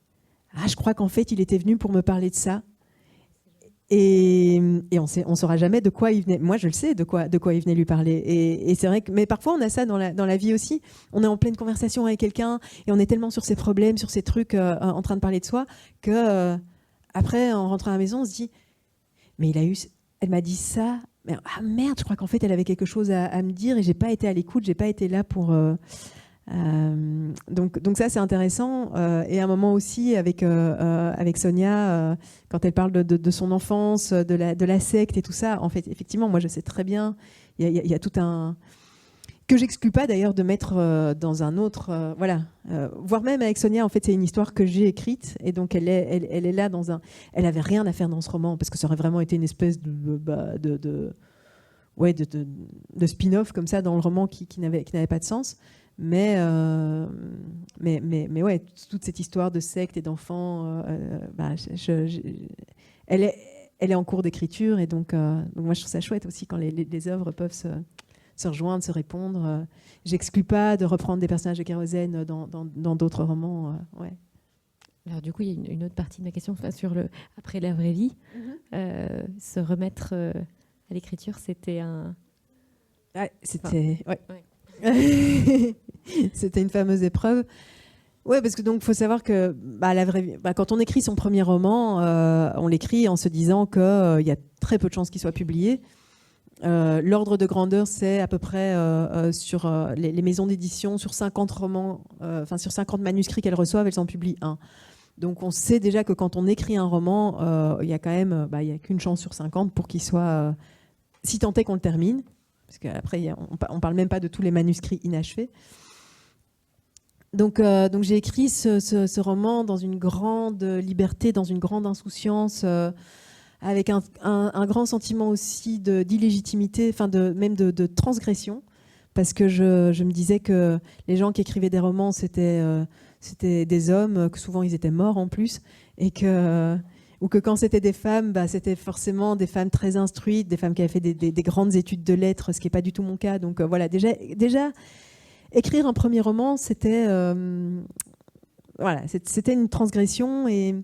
« Ah, je crois qu'en fait, il était venu pour me parler de ça. » Et on ne saura jamais de quoi il venait. Moi, je le sais de quoi il venait lui parler. Et c'est vrai que, mais parfois, on a ça dans la vie aussi. On est en pleine conversation avec quelqu'un et on est tellement sur ses problèmes, sur ses trucs, en train de parler de soi, que après, en rentrant à la maison, on se dit « Mais elle m'a dit ça. Mais, ah merde, je crois qu'en fait, elle avait quelque chose à me dire et j'ai pas été à l'écoute, j'ai pas été là pour... » donc ça c'est intéressant et à un moment aussi avec Sonia quand elle parle de son enfance, de la secte et tout ça, en fait effectivement moi je sais très bien il y a tout un que j'exclus pas d'ailleurs de mettre dans un autre voire même avec Sonia en fait c'est une histoire que j'ai écrite et donc elle est là elle avait rien à faire dans ce roman parce que ça aurait vraiment été une espèce de spin-off comme ça dans le roman qui n'avait pas de sens. Mais ouais, toute cette histoire de secte et d'enfants, elle est en cours d'écriture et donc moi je trouve ça chouette aussi quand les œuvres peuvent se rejoindre, se répondre. J'exclus pas de reprendre des personnages de Kérosène dans d'autres romans. Ouais.
Alors du coup, il y a une autre partie de ma question sur après La vraie vie. Se remettre à l'écriture, c'était un...
Ouais, c'était... Ouais. C'était une fameuse épreuve. Ouais, parce que donc faut savoir que la vraie vie, quand on écrit son premier roman, on l'écrit en se disant qu'il y a très peu de chances qu'il soit publié. L'ordre de grandeur, c'est à peu près sur les maisons d'édition, sur 50 romans, sur 50 manuscrits qu'elles reçoivent, elles en publient un. Donc on sait déjà que quand on écrit un roman, il y a quand même il y a qu'une chance sur 50 pour qu'il soit, si tant est qu'on le termine. Parce qu'après, on ne parle même pas de tous les manuscrits inachevés. Donc j'ai écrit ce roman dans une grande liberté, dans une grande insouciance, avec un grand sentiment aussi d'illégitimité, même de transgression, parce que je me disais que les gens qui écrivaient des romans, c'était des hommes, que souvent ils étaient morts en plus, ou que quand c'était des femmes, c'était forcément des femmes très instruites, des femmes qui avaient fait des grandes études de lettres, ce qui n'est pas du tout mon cas. Donc voilà, déjà, écrire un premier roman, c'était une transgression et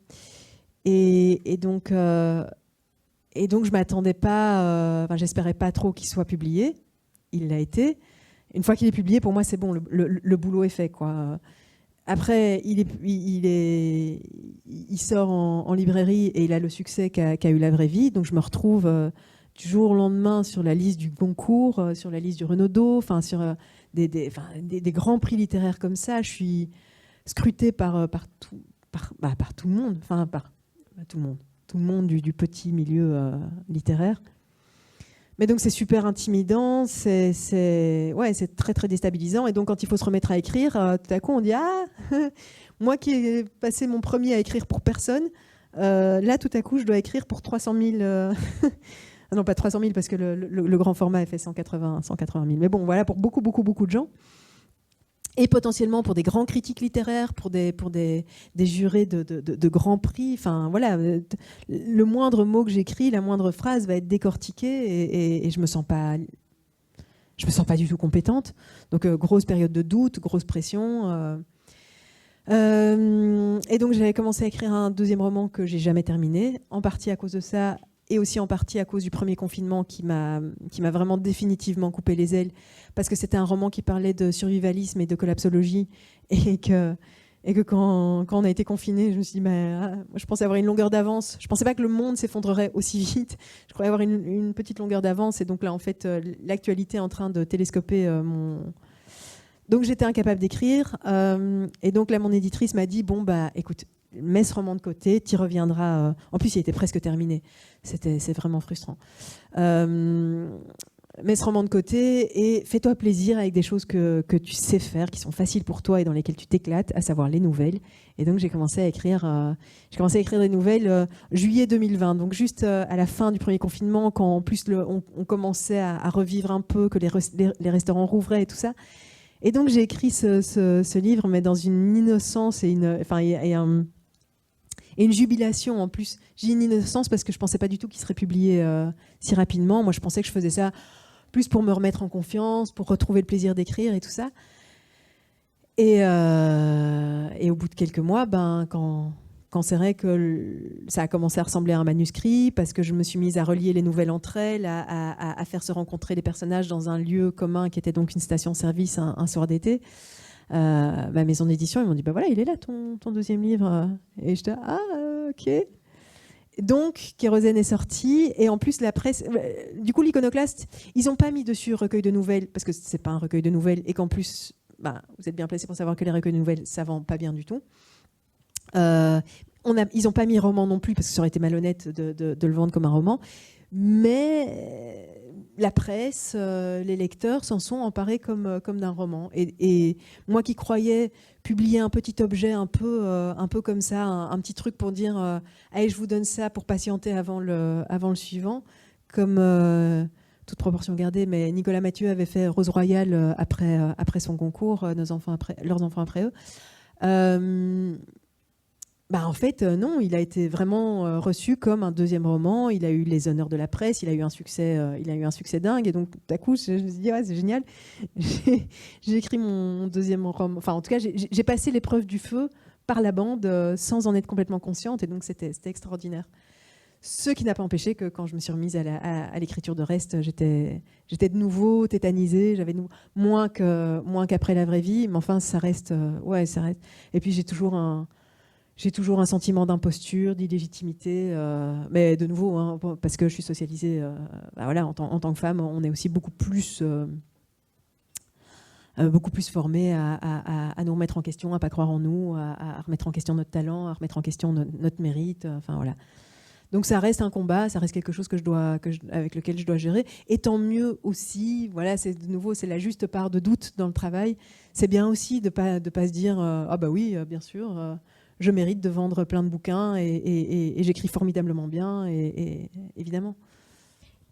donc je m'attendais pas, j'espérais pas trop qu'il soit publié. Il l'a été. Une fois qu'il est publié, pour moi, c'est bon, le boulot est fait, quoi. Après, il sort en librairie et il a le succès qu'a eu La vraie vie. Donc, je me retrouve du jour au lendemain sur la liste du Goncourt, sur la liste du Renaudot, sur des grands prix littéraires comme ça. Je suis scrutée par tout le monde, tout le monde du petit milieu littéraire. Mais donc c'est super intimidant, c'est très très déstabilisant. Et donc quand il faut se remettre à écrire, tout à coup on dit Moi qui ai passé mon premier à écrire pour personne, là, tout à coup, je dois écrire pour 300 000... non, pas 300 000, parce que le grand format a fait 180 000. Mais bon, voilà, pour beaucoup, beaucoup, beaucoup de gens. Et potentiellement pour des grands critiques littéraires, pour des jurés de grands prix. Enfin, voilà, le moindre mot que j'écris, la moindre phrase va être décortiquée et je me sens pas du tout compétente. Donc, grosse période de doute, grosse pression. Et donc, j'avais commencé à écrire un deuxième roman que j'ai jamais terminé, en partie à cause de ça, et aussi en partie à cause du premier confinement qui m'a vraiment définitivement coupé les ailes, parce que c'était un roman qui parlait de survivalisme et de collapsologie, et que quand on a été confinés, je me suis dit, je pensais avoir une longueur d'avance. Je pensais pas que le monde s'effondrerait aussi vite. Je croyais avoir une petite longueur d'avance, et donc là, en fait, l'actualité est en train de télescoper mon... Donc j'étais incapable d'écrire, et donc là, mon éditrice m'a dit, bon, écoute, mets ce roman de côté, tu y reviendras. En plus, il était presque terminé. C'est vraiment frustrant. Mets ce roman de côté et fais-toi plaisir avec des choses que tu sais faire, qui sont faciles pour toi et dans lesquelles tu t'éclates, à savoir les nouvelles. Et donc, j'ai commencé à écrire des nouvelles juillet 2020, donc juste à la fin du premier confinement, quand en plus on commençait à revivre un peu, que les restaurants rouvraient et tout ça. Et donc, j'ai écrit ce livre, mais dans une innocence et une jubilation en plus. J'ai une innocence parce que je ne pensais pas du tout qu'il serait publié si rapidement. Moi, je pensais que je faisais ça plus pour me remettre en confiance, pour retrouver le plaisir d'écrire et tout ça. Et au bout de quelques mois, quand c'est vrai que ça a commencé à ressembler à un manuscrit, parce que je me suis mise à relier les nouvelles entre elles, à faire se rencontrer les personnages dans un lieu commun qui était donc une station-service un soir d'été, ma maison d'édition, ils m'ont dit voilà, il est là ton deuxième livre. Et j'étais ok. Donc Kérosène est sorti, et en plus la presse, du coup l'Iconoclaste, ils n'ont pas mis dessus recueil de nouvelles parce que c'est pas un recueil de nouvelles, et qu'en plus vous êtes bien placé pour savoir que les recueils de nouvelles ça vend pas bien du tout. Ils n'ont pas mis roman non plus parce que ça aurait été malhonnête de le vendre comme un roman, mais la presse, les lecteurs s'en sont emparés comme d'un roman. Et moi qui croyais publier un petit objet un peu comme ça, un petit truc pour dire allez, je vous donne ça pour patienter avant le suivant, comme toute proportion gardée, mais Nicolas Mathieu avait fait Rose Royale après son concours, leurs enfants après eux. En fait, non, il a été vraiment reçu comme un deuxième roman. Il a eu les honneurs de la presse, il a eu un succès dingue. Et donc, tout à coup, je me suis dit, c'est génial. J'ai écrit mon deuxième roman. Enfin, en tout cas, j'ai passé l'épreuve du feu par la bande sans en être complètement consciente. Et donc, c'était extraordinaire. Ce qui n'a pas empêché que quand je me suis remise à l'écriture de Reste, j'étais de nouveau tétanisée. J'avais moins qu'après la vraie vie. Mais enfin, ça reste. Ça reste. Et puis, j'ai toujours un sentiment d'imposture, d'illégitimité, mais de nouveau, parce que je suis socialisée, en tant que femme, on est aussi beaucoup plus formés à nous remettre en question, à pas croire en nous, à remettre en question notre talent, à remettre en question notre mérite. Voilà. Donc ça reste un combat, ça reste quelque chose avec lequel je dois gérer. Et tant mieux aussi, voilà, c'est la juste part de doute dans le travail. C'est bien aussi de pas se dire oui, bien sûr. Je mérite de vendre plein de bouquins et j'écris formidablement bien, et évidemment.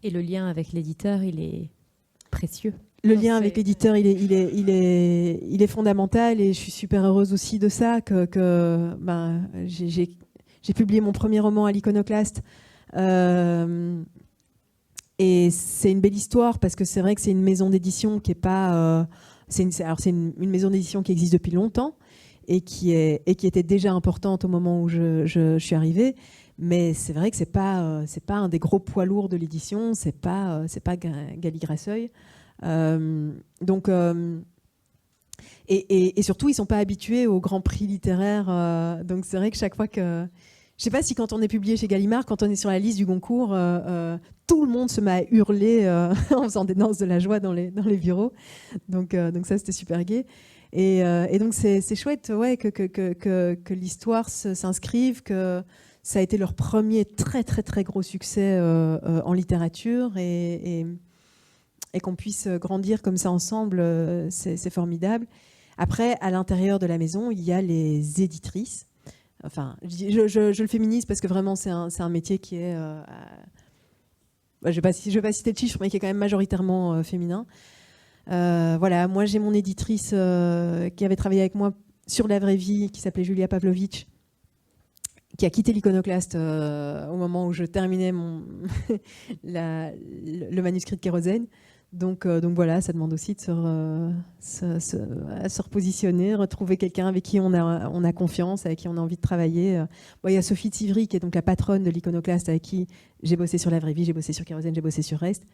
Et le lien avec l'éditeur, il est précieux.
Le lien avec l'éditeur, il est fondamental, et je suis super heureuse aussi de ça. J'ai publié mon premier roman à l'Iconoclaste. Et c'est une belle histoire parce que c'est vrai que c'est une maison d'édition qui est pas. C'est une maison d'édition qui existe depuis longtemps, et qui était déjà importante au moment où je suis arrivée, mais c'est vrai que c'est pas un des gros poids lourds de l'édition, c'est pas Galligresseuil, et surtout ils sont pas habitués aux grands prix littéraires, donc c'est vrai que chaque fois que je sais pas si quand on est publié chez Gallimard, quand on est sur la liste du Goncourt, tout le monde se met à hurler en faisant des danses de la joie dans les bureaux, donc ça c'était super gai. Et donc c'est chouette, que l'histoire s'inscrive, que ça a été leur premier très très très gros succès en littérature, et qu'on puisse grandir comme ça ensemble, c'est formidable. Après, à l'intérieur de la maison, il y a les éditrices. Enfin, je le féminise parce que vraiment, c'est un métier qui est... je ne vais pas citer de chiffres, mais qui est quand même majoritairement féminin. Voilà, moi, j'ai mon éditrice qui avait travaillé avec moi sur La Vraie Vie, qui s'appelait Julia Pavlovitch, qui a quitté l'Iconoclaste au moment où je terminais le manuscrit de Kérosène. Donc voilà, ça demande aussi de se repositionner, retrouver quelqu'un avec qui on a confiance, avec qui on a envie de travailler. Il y a Sophie Tivry, qui est donc la patronne de l'Iconoclaste, avec qui j'ai bossé sur La Vraie Vie, j'ai bossé sur Kérosène, j'ai bossé sur Reste.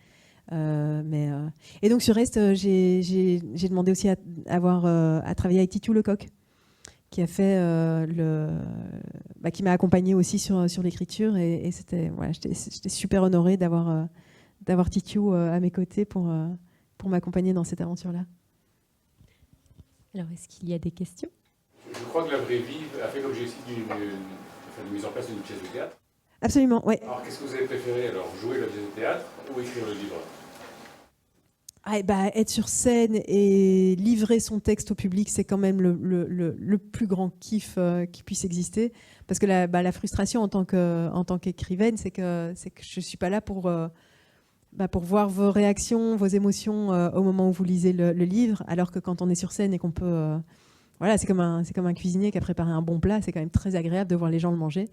Et donc sur Reste, j'ai demandé aussi à travailler avec Titiou Lecoq, qui a fait qui m'a accompagnée aussi sur l'écriture, et j'étais super honorée d'avoir Titiou à mes côtés pour m'accompagner dans cette aventure-là.
Alors, est-ce qu'il y a des questions ?
Je crois que La Vraie Vie a fait l'objet aussi d'une mise en place d'une pièce de théâtre.
Absolument, oui.
Alors, qu'est-ce que vous avez préféré, alors, jouer la pièce de théâtre ou écrire le livre ?
Être sur scène et livrer son texte au public, c'est quand même le plus grand kiff qui puisse exister. Parce que la frustration en tant qu'écrivaine, c'est que je ne suis pas là pour voir vos réactions, vos émotions au moment où vous lisez le livre, alors que quand on est sur scène et qu'on peut... c'est comme un cuisinier qui a préparé un bon plat, c'est quand même très agréable de voir les gens le manger.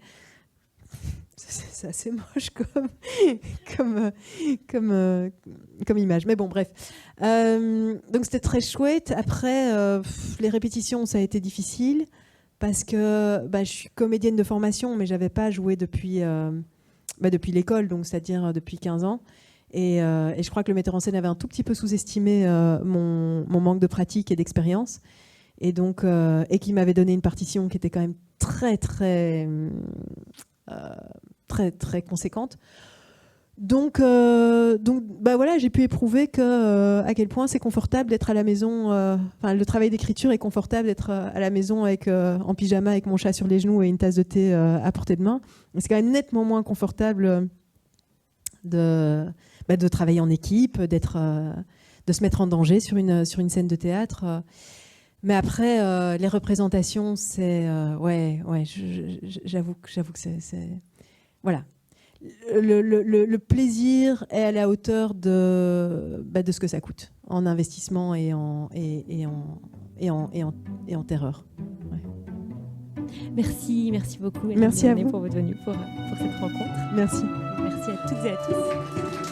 C'est assez moche comme image. Mais bon, bref. Donc c'était très chouette. Après, les répétitions, ça a été difficile parce que je suis comédienne de formation, mais je n'avais pas joué depuis l'école, donc c'est-à-dire depuis 15 ans. Et je crois que le metteur en scène avait un tout petit peu sous-estimé mon manque de pratique et d'expérience. Et donc, et qui m'avait donné une partition qui était quand même très, très... très très conséquente. Donc voilà, j'ai pu éprouver à quel point c'est confortable d'être à la maison. Le travail d'écriture est confortable d'être à la maison en pyjama avec mon chat sur les genoux et une tasse de thé à portée de main. C'est quand même nettement moins confortable de travailler en équipe, de se mettre en danger sur une scène de théâtre. Mais après, les représentations, c'est... j'avoue que c'est... Voilà. Le plaisir est à la hauteur de ce que ça coûte en investissement et en terreur. Ouais.
Merci beaucoup.
Merci à vous
pour votre venue, pour cette rencontre.
Merci.
Merci à toutes et à tous.